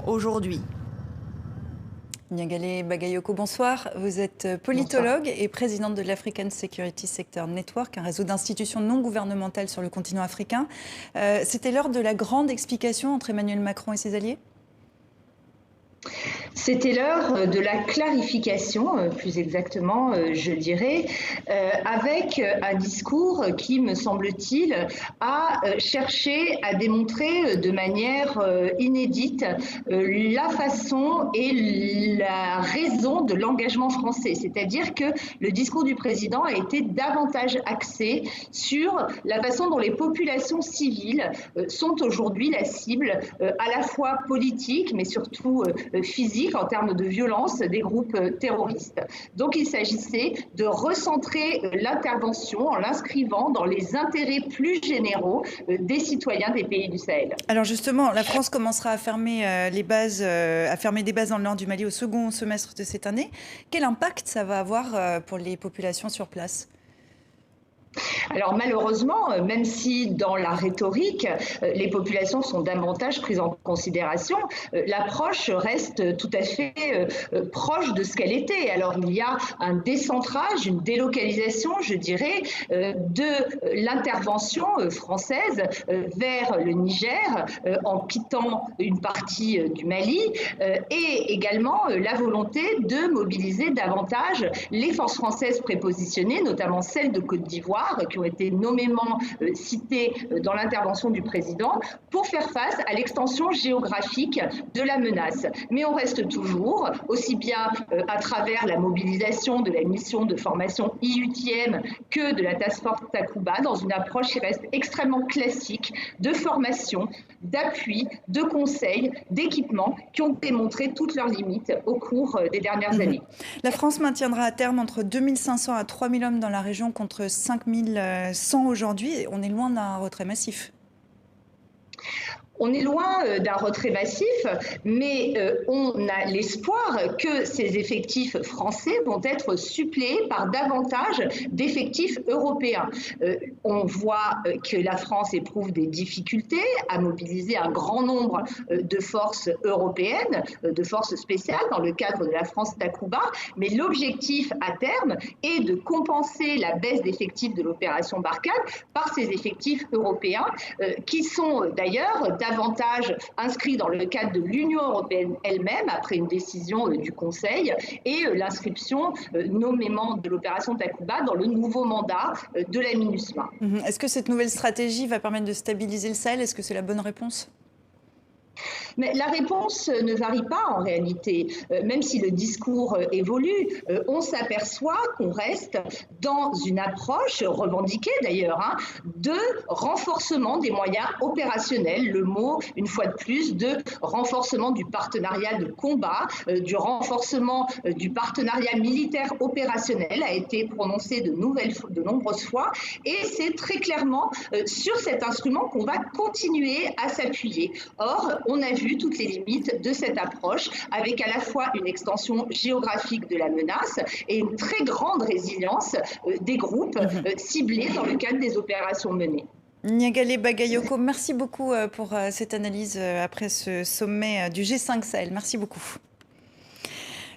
aujourd'hui. Niagale Bagayoko, bonsoir. Vous êtes politologue et présidente de l'African Security Sector Network, un réseau d'institutions non gouvernementales sur le continent africain. C'était l'heure de la grande explication entre Emmanuel Macron et ses alliés ? C'était l'heure de la clarification, plus exactement, je dirais, avec un discours qui, me semble-t-il, a cherché à démontrer de manière inédite la façon et la raison de l'engagement français. C'est-à-dire que le discours du président a été davantage axé sur la façon dont les populations civiles sont aujourd'hui la cible à la fois politique, mais surtout physique, en termes de violence des groupes terroristes. Donc il s'agissait de recentrer l'intervention en l'inscrivant dans les intérêts plus généraux des citoyens des pays du Sahel. Alors justement, la France commencera à fermer des bases dans le nord du Mali au second semestre de cette année. Quel impact ça va avoir pour les populations sur place ? Alors malheureusement, même si dans la rhétorique, les populations sont davantage prises en considération, l'approche reste tout à fait proche de ce qu'elle était. Alors il y a un décentrage, une délocalisation, je dirais, de l'intervention française vers le Niger en quittant une partie du Mali et également la volonté de mobiliser davantage les forces françaises prépositionnées, notamment celles de Côte d'Ivoire, qui ont été nommément cités dans l'intervention du président, pour faire face à l'extension géographique de la menace. Mais on reste toujours, aussi bien à travers la mobilisation de la mission de formation IUTM que de la Task Force Takuba, dans une approche qui reste extrêmement classique de formation, d'appui, de conseils, d'équipements qui ont démontré toutes leurs limites au cours des dernières années. La France maintiendra à terme entre 2500 à 3000 hommes dans la région contre 5100 aujourd'hui. On est loin d'un retrait massif. On est loin d'un retrait massif, mais on a l'espoir que ces effectifs français vont être suppléés par davantage d'effectifs européens. On voit que la France éprouve des difficultés à mobiliser un grand nombre de forces européennes, de forces spéciales dans le cadre de la France Takuba, mais l'objectif à terme est de compenser la baisse d'effectifs de l'opération Barkhane par ces effectifs européens qui sont d'ailleurs davantage inscrits dans le cadre de l'Union européenne elle-même, après une décision du Conseil, et l'inscription nommément de l'opération Takuba dans le nouveau mandat de la MINUSMA. Est-ce que cette nouvelle stratégie va permettre de stabiliser le Sahel ? Est-ce que c'est la bonne réponse ? Mais la réponse ne varie pas en réalité. Même si le discours évolue, on s'aperçoit qu'on reste dans une approche revendiquée d'ailleurs de renforcement des moyens opérationnels. Le mot, une fois de plus, de renforcement du partenariat de combat, du renforcement du partenariat militaire opérationnel a été prononcé de nombreuses fois. Et c'est très clairement sur cet instrument qu'on va continuer à s'appuyer. Or, on a vu toutes les limites de cette approche, avec à la fois une extension géographique de la menace et une très grande résilience des groupes ciblés dans le cadre des opérations menées. Niagale Bagayoko, merci beaucoup pour cette analyse après ce sommet du G5 Sahel. Merci beaucoup.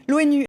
L'ONU